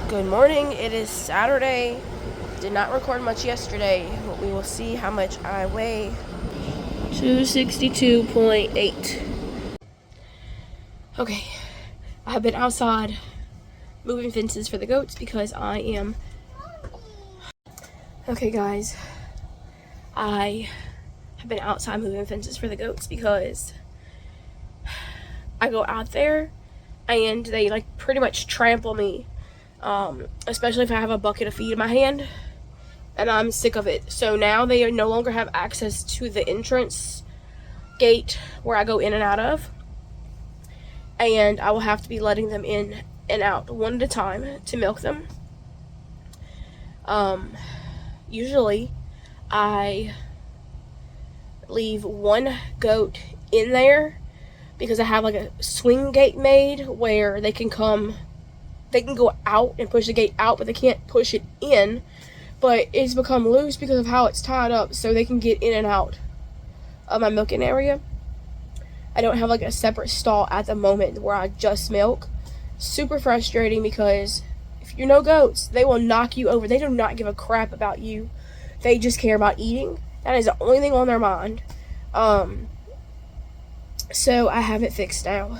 Good morning. It is Saturday. Did not record much yesterday, but we will see how much I weigh. 262.8. Okay. I have been outside moving fences for the goats because I am... Okay, guys. I have been outside moving fences for the goats because I go out there and they pretty much trample me. Especially if I have a bucket of feed in my hand, and I'm sick of it. So now they no longer have access to the entrance gate where I go in and out of, and I will have to be letting them in and out one at a time to milk them. Usually I leave one goat in there because I have a swing gate made where they can go out and push the gate out, but they can't push it in. But it's become loose because of how it's tied up, so they can get in and out of my milking area. I don't have a separate stall at the moment where I just milk. Super frustrating because if you know goats, they will knock you over. They do not give a crap about you. They just care about eating. That is the only thing on their mind. So I have it fixed now.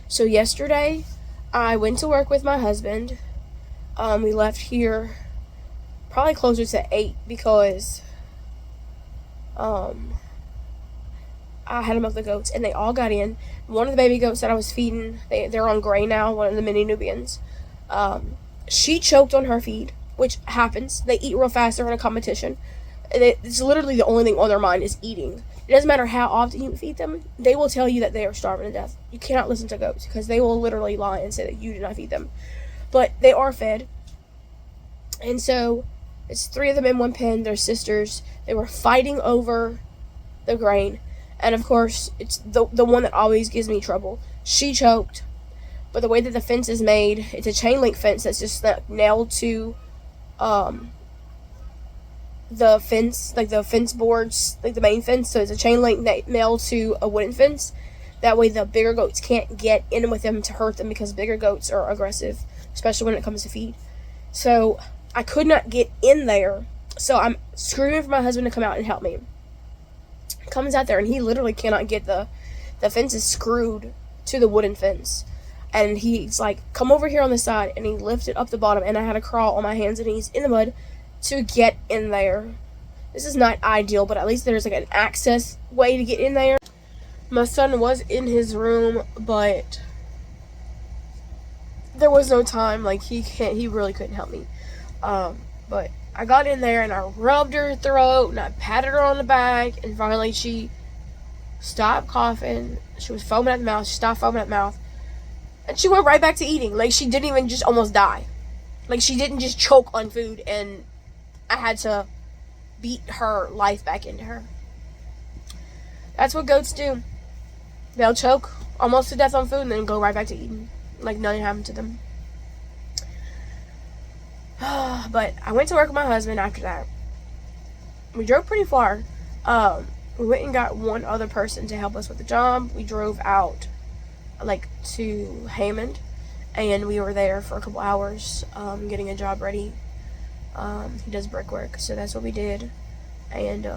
So yesterday, I went to work with my husband. We left here probably closer to 8 because I had to milk the goats, and they all got in. One of the baby goats that I was feeding, they're on gray now, one of the mini Nubians. She choked on her feed, which happens. They eat real fast. They're in a competition. It's literally the only thing on their mind is eating. It doesn't matter how often you feed them. They will tell you that they are starving to death. You cannot listen to goats because they will literally lie and say that you did not feed them. But they are fed. And so it's 3 of them in one pen. They're sisters. They were fighting over the grain. And of course, it's the one that always gives me trouble. She choked. But the way that the fence is made, it's a chain link fence that's just nailed to the fence, the fence boards, the main fence. So it's a chain link nailed to a wooden fence. That way the bigger goats can't get in with them to hurt them because bigger goats are aggressive, especially when it comes to feed. So I could not get in there. So I'm screaming for my husband to come out and help me. He comes out there and he literally cannot get the fences screwed to the wooden fence. And he's like, come over here on the side. And he lifted up the bottom, and I had to crawl on my hands and knees in the mud to get in there. This is not ideal, but at least there's an access way to get in there. My son was in his room, but there was no time. He really couldn't help me. But I got in there and I rubbed her throat and I patted her on the back, and finally she stopped coughing. She was foaming at the mouth. She stopped foaming at the mouth. And she went right back to eating. She didn't even just almost die. She didn't just choke on food and I had to beat her life back into her. That's what goats do. They'll choke almost to death on food and then go right back to eating. Nothing happened to them. But I went to work with my husband after that. We drove pretty far. We went and got one other person to help us with the job. We drove out to Hammond, and we were there for a couple hours getting a job ready. He does brickwork, so that's what we did. And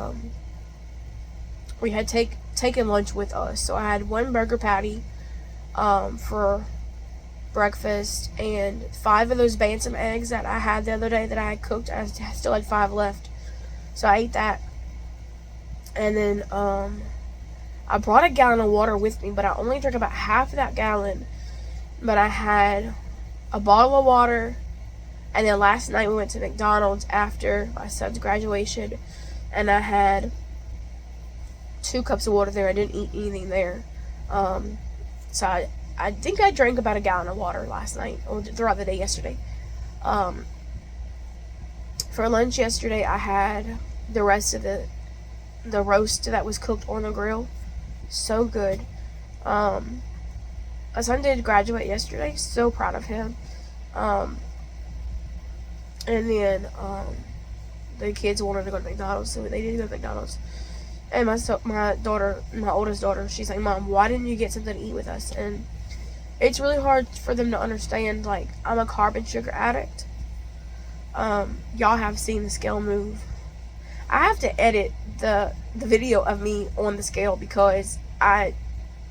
we had taken lunch with us. So I had 1 burger patty for breakfast, and 5 of those bantam eggs that I had the other day that I had cooked. I still had 5 left, so I ate that. And then I brought a gallon of water with me, but I only drank about half of that gallon. But I had a bottle of water, and then last night we went to McDonald's after my son's graduation, and I had 2 cups of water there. I didn't eat anything there. So I think I drank about a gallon of water last night, or throughout the day yesterday. For lunch yesterday, I had the rest of the roast that was cooked on the grill. So good. My son did graduate yesterday. So proud of him. And then the kids wanted to go to McDonald's, so they did go to McDonald's. And my oldest daughter, she's like, Mom, why didn't you get something to eat with us? And it's really hard for them to understand, like, I'm a carb and sugar addict. Y'all have seen the scale move. I have to edit the video of me on the scale because I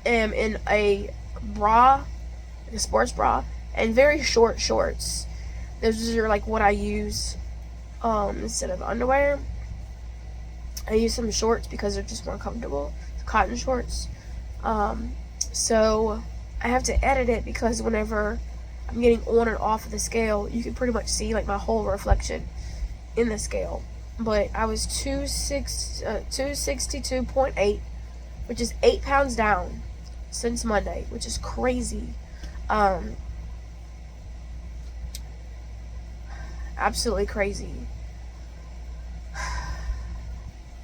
am in a bra, like a sports bra, and very short shorts. Those are like what I use instead of underwear. I use some shorts because they're just more comfortable, cotton shorts. So I have to edit it because whenever I'm getting on and off of the scale, you can pretty much see like my whole reflection in the scale. But I was 262.8, which is 8 pounds down since Monday, which is crazy. Absolutely crazy.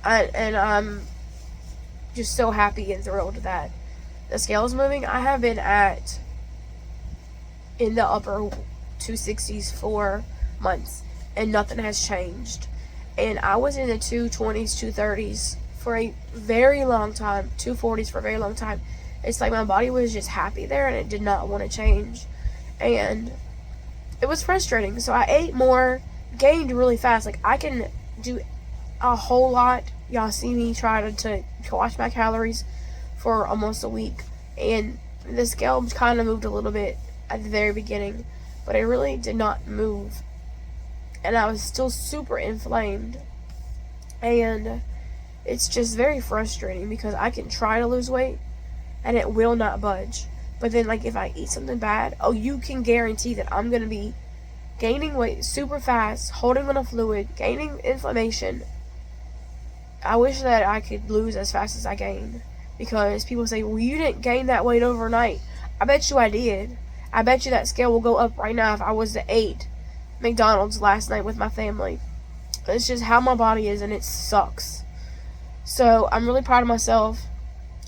And I'm just so happy and thrilled that the scale is moving. I have been in the upper 260s for months, and nothing has changed. And I was in the 220s, 230s for a very long time, 240s for a very long time. It's like my body was just happy there, and it did not want to change. And it was frustrating. So I ate more, gained really fast. Like, I can do a whole lot. Y'all see me try to watch my calories for almost a week, and the scale kind of moved a little bit at the very beginning, but it really did not move, and I was still super inflamed. And it's just very frustrating because I can try to lose weight and it will not budge. But then, like, if I eat something bad, you can guarantee that I'm going to be gaining weight super fast, holding on a fluid, gaining inflammation. I wish that I could lose as fast as I gain, because people say, well, you didn't gain that weight overnight. I bet you I did. I bet you that scale will go up right now if I was to eat McDonald's last night with my family. It's just how my body is, and it sucks. So I'm really proud of myself.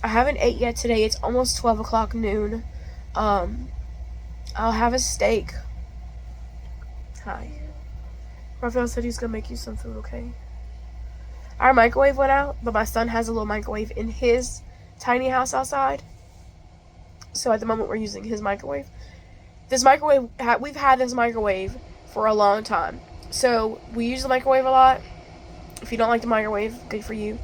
I haven't ate yet today. It's almost 12 o'clock noon. I'll have a steak. Hi. Raphael said he's going to make you some food, okay? Our microwave went out, but my son has a little microwave in his tiny house outside. So at the moment, we're using his microwave. This microwave, we've had this microwave for a long time. So we use the microwave a lot. If you don't like the microwave, good for you.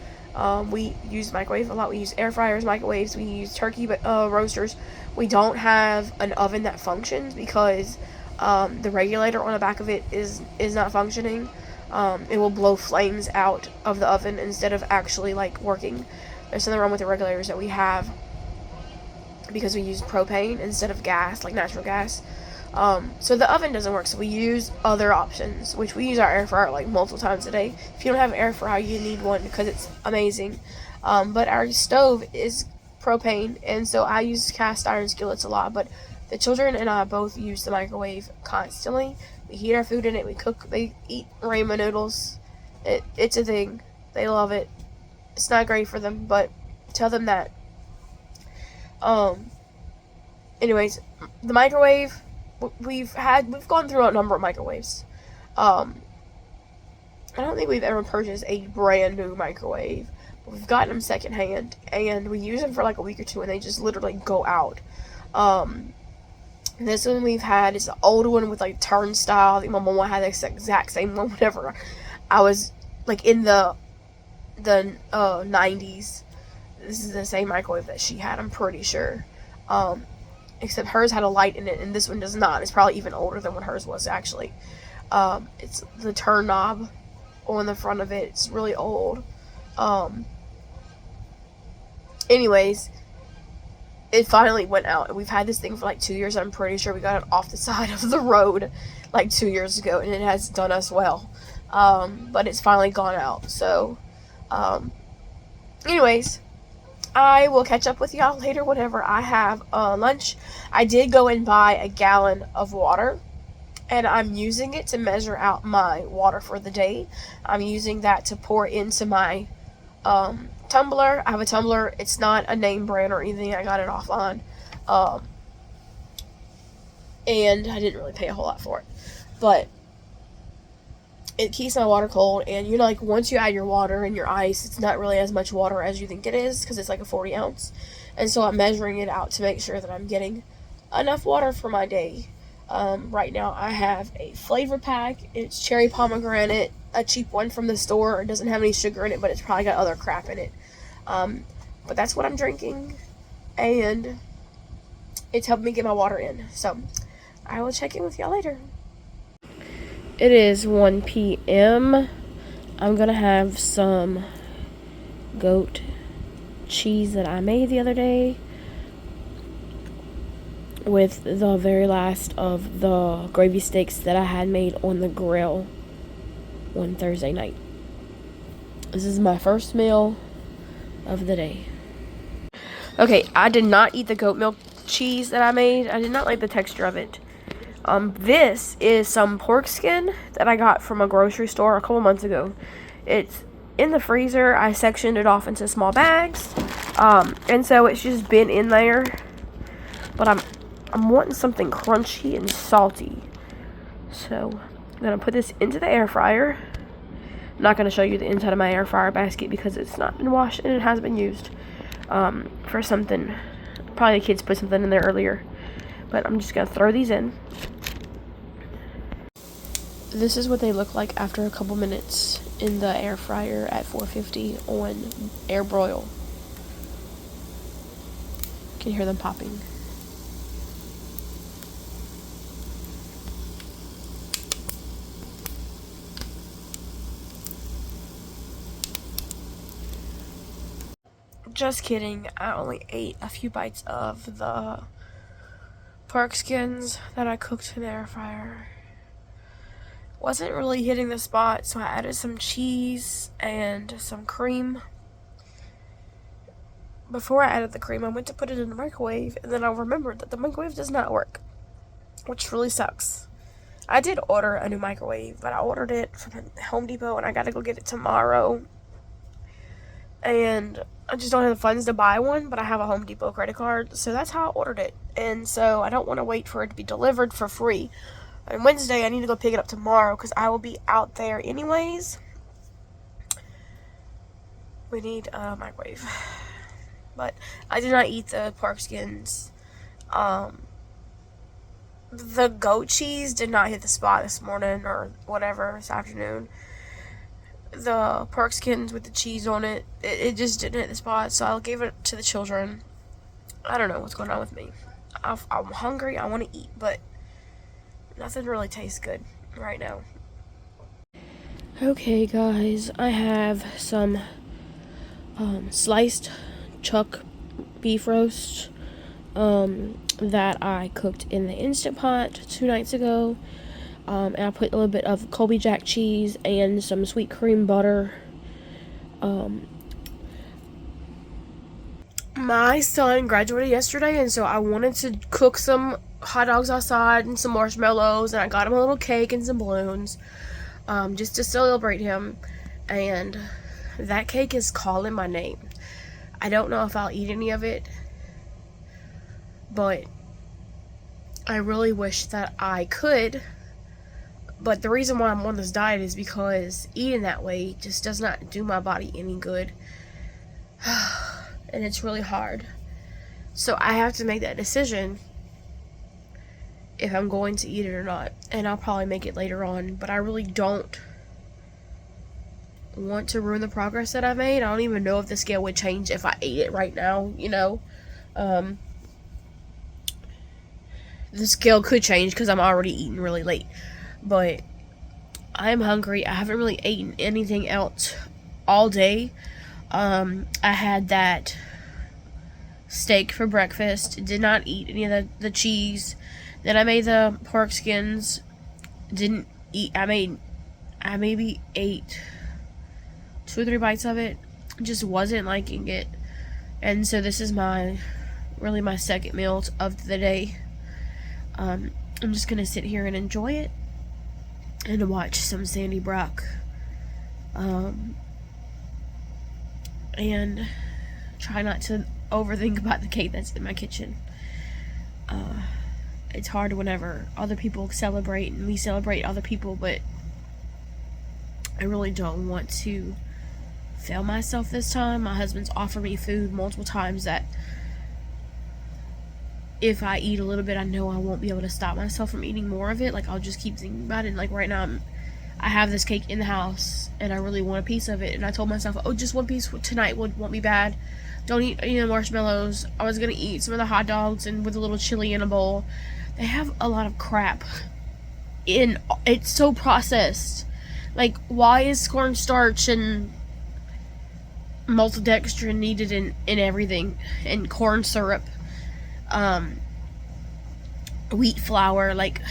We use the microwave a lot. We use air fryers, microwaves. We use turkey roasters. We don't have an oven that functions because the regulator on the back of it is not functioning. It will blow flames out of the oven instead of actually like working. There's something wrong with the regulators that we have because we use propane instead of gas, like natural gas. So the oven doesn't work, so we use other options, which we use our air fryer like multiple times a day. If you don't have an air fryer, you need one because it's amazing. But our stove is propane, and so I use cast iron skillets a lot, but the children and I both use the microwave constantly. We heat our food in it, we cook, they eat ramen noodles. It's a thing. They love it. It's not great for them, but tell them that. Anyways, the microwave, we've gone through a number of microwaves. I don't think we've ever purchased a brand new microwave, but we've gotten them secondhand, and we use them for like a week or two, and they just literally go out. This one we've had is the old one with like turnstile. I think my mom had the exact same one whenever I was like in the 90s. This is the same microwave that she had, I'm pretty sure. Except hers had a light in it, and this one does not. It's probably even older than what hers was, actually. It's the turn knob on the front of it. It's really old. Anyways, it finally went out, and we've had this thing for like 2 years. I'm pretty sure we got it off the side of the road like 2 years ago, and it has done us well. But it's finally gone out. So, anyways, I will catch up with y'all later whenever I have lunch. I did go and buy a gallon of water, and I'm using it to measure out my water for the day. I'm using that to pour into my tumbler. I have a tumbler. It's not a name brand or anything. I got it offline. And I didn't really pay a whole lot for it. But it keeps my water cold, and you know, like, once you add your water and your ice, it's not really as much water as you think it is, because it's like a 40 ounce, and so I'm measuring it out to make sure that I'm getting enough water for my day. Right now I have a flavor pack. It's cherry pomegranate, a cheap one from the store. It doesn't have any sugar in it, but it's probably got other crap in it. But that's what I'm drinking, and it's helping me get my water in. So I will check in with y'all later. It is 1 p.m. I'm gonna have some goat cheese that I made the other day with the very last of the gravy steaks that I had made on the grill one Thursday night. This is my first meal of the day. Okay, I did not eat the goat milk cheese that I made. I did not like the texture of it. This is some pork skin that I got from a grocery store a couple months ago. It's in the freezer. I sectioned it off into small bags. And so it's just been in there. But I'm wanting something crunchy and salty. So I'm gonna put this into the air fryer. I'm not gonna show you the inside of my air fryer basket because it's not been washed and it hasn't been used for something. Probably the kids put something in there earlier. But I'm just gonna throw these in. This is what they look like after a couple minutes in the air fryer at 450 on air broil. You can hear them popping. Just kidding, I only ate a few bites of the pork skins that I cooked in the air fryer. Wasn't really hitting the spot, so I added some cheese and some cream. Before I added the cream, I went to put it in the microwave, and then I remembered that the microwave does not work, which really sucks. I did order a new microwave, but I ordered it from Home Depot, and I gotta go get it tomorrow. And I just don't have the funds to buy one, but I have a Home Depot credit card, so that's how I ordered it. And so I don't want to wait for it to be delivered for free. On Wednesday, I need to go pick it up tomorrow because I will be out there anyways. We need a microwave. But I did not eat the pork skins. The goat cheese did not hit the spot this morning or whatever, this afternoon. The pork skins with the cheese on it, it just didn't hit the spot, so I'll give it to the children. I don't know what's going on with me. I'm hungry, I want to eat, but nothing really tastes good right now. Okay, guys, I have some sliced chuck beef roast that I cooked in the Instant Pot 2 nights ago. And I put a little bit of Colby Jack cheese and some sweet cream butter. My son graduated yesterday, and so I wanted to cook some hot dogs outside and some marshmallows, and I got him a little cake and some balloons, just to celebrate him. And that cake is calling my name. I don't know if I'll eat any of it, but I really wish that I could. But the reason why I'm on this diet is because eating that way just does not do my body any good. And it's really hard. So I have to make that decision if I'm going to eat it or not. And I'll probably make it later on. But I really don't want to ruin the progress that I've made. I don't even know if the scale would change if I ate it right now, you know. The scale could change because I'm already eating really late. But I'm hungry. I haven't really eaten anything else all day. I had that steak for breakfast. Did not eat any of the cheese. Then I made the pork skins. Didn't eat. I maybe ate 2 or 3 bites of it. Just wasn't liking it. And so this is my second meal of the day. I'm just gonna sit here and enjoy it and watch some Sandy Brock. And try not to overthink about the cake that's in my kitchen. It's hard whenever other people celebrate and we celebrate other people, but I really don't want to fail myself this time. My husband's offered me food multiple times that if I eat a little bit, I know I won't be able to stop myself from eating more of it. Like, I'll just keep thinking about it. And, like, right now, I have this cake in the house, and I really want a piece of it. And I told myself, oh, just one piece tonight won't be bad. Don't eat any of the marshmallows. I was going to eat some of the hot dogs and with a little chili in a bowl. They have a lot of crap in. It's so processed. Like, why is cornstarch and maltodextrin needed in everything? And corn syrup. Wheat flour. Like,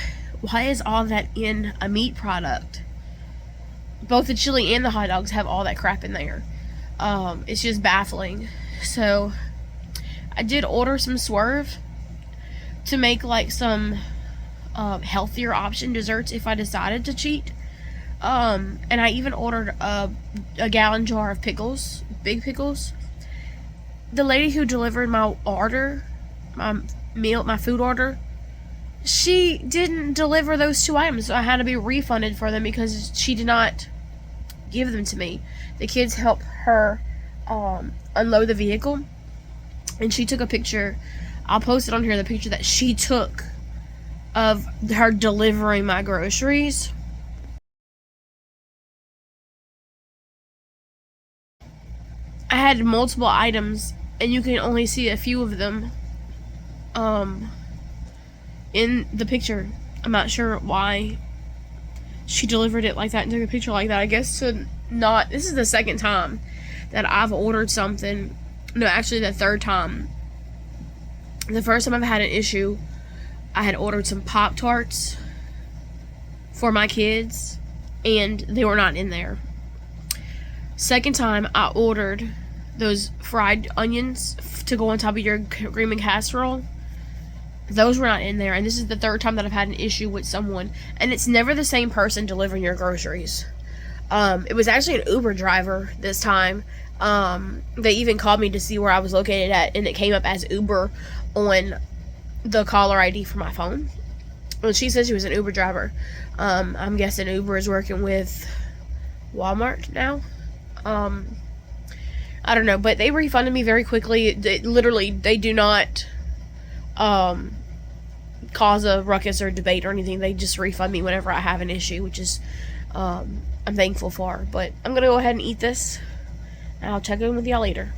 why is all that in a meat product? Both the chili and the hot dogs have all that crap in there. It's just baffling. So I did order some Swerve to make like some healthier option desserts if I decided to cheat. And I even ordered a gallon jar of pickles, big pickles. The lady who delivered my order, my food order, she didn't deliver those 2 items, so I had to be refunded for them because she did not give them to me. The kids helped her unload the vehicle, and she took a picture. I'll post it on here, the picture that she took of her delivering my groceries. I had multiple items, and you can only see a few of them in the picture. I'm not sure why she delivered it like that and took a picture like that. I guess to not. This is the second time that I've ordered something. No, actually the third time. The first time I've had an issue, I had ordered some Pop-Tarts for my kids, and they were not in there. Second time, I ordered those fried onions to go on top of your cream and casserole. Those were not in there, and this is the third time that I've had an issue with someone, and it's never the same person delivering your groceries. It was actually an Uber driver this time. They even called me to see where I was located at, and it came up as Uber on the caller ID for my phone. Well, she said she was an Uber driver. I'm guessing Uber is working with Walmart now. I don't know, but they refunded me very quickly. They do not cause a ruckus or debate or anything. They just refund me whenever I have an issue, which is I'm thankful for. But I'm gonna go ahead and eat this, and I'll check in with y'all later.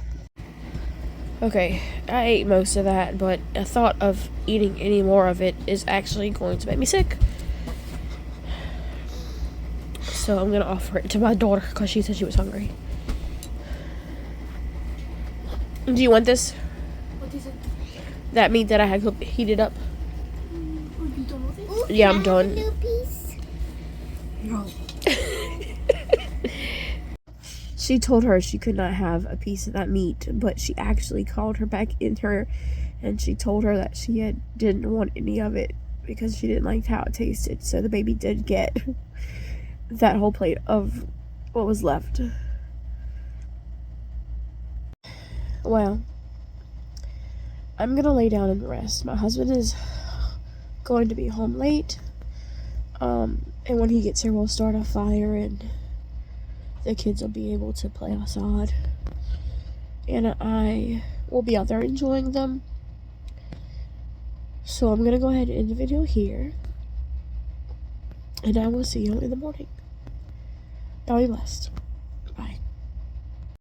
Okay, I ate most of that, but the thought of eating any more of it is actually going to make me sick. So I'm gonna offer it to my daughter because she said she was hungry. Do you want this? What is it? That meat that I had heated up. Are you done with it? Yeah, I'm done. A new piece? No. She told her she could not have a piece of that meat, but she actually called her back in her, and she told her that she didn't want any of it because she didn't like how it tasted. So the baby did get that whole plate of what was left. Well, I'm gonna lay down and rest. My husband is going to be home late, and when he gets here, we'll start a fire, and the kids will be able to play outside, and I will be out there enjoying them. So I'm gonna go ahead and end the video here, and I will see you in the morning. Y'all be blessed.